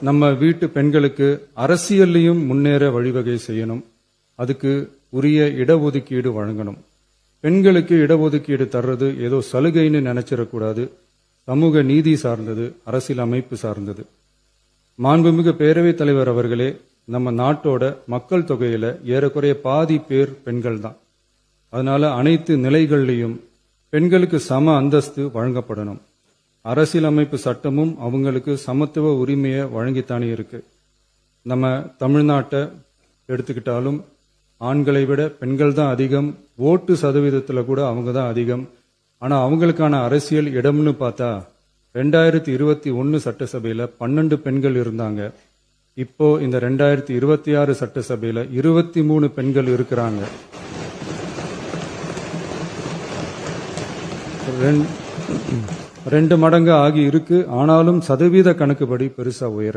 நம்ம வீட்டு பெண்களுக்கு அரசியல்லையும் முன்னேற வழிவகை செய்யணும். அதுக்கு உரிய இடஒதுக்கீடு வழங்கணும். பெண்களுக்கு இடஒதுக்கீடு தர்றது ஏதோ சலுகைன்னு நினைச்சிடக்கூடாது. சமூக நீதி சார்ந்தது, அரசியல் அமைப்பு சார்ந்தது. மாண்புமிகு பேரவைத் தலைவர் அவர்களே, நம்ம நாட்டோட மக்கள் தொகையில ஏறக்குறைய பாதி பேர் பெண்கள் தான். அதனால அனைத்து நிலைகள்லையும் பெண்களுக்கு சம அந்தஸ்து வழங்கப்படணும். அரசியலமைப்பு சட்டமும் அவங்களுக்கு சமத்துவ உரிமையை வழங்கித்தானே இருக்கு. நம்ம தமிழ்நாட்டை எடுத்துக்கிட்டாலும் ஆண்களை விட பெண்கள் தான் அதிகம். ஓட்டு சதவீதத்தில் கூட அவங்க தான் அதிகம். ஆனால் அவங்களுக்கான அரசியல் இடம்னு பார்த்தா 2021 சட்டசபையில் 12 பெண்கள் இருந்தாங்க. இப்போ இந்த 2026 சட்டசபையில் 23 பெண்கள் இருக்கிறாங்க. ரெண்டு மடங்கு ஆகி இருக்கு. ஆனாலும் சதவீத கணக்குப்படி பெருசா உயர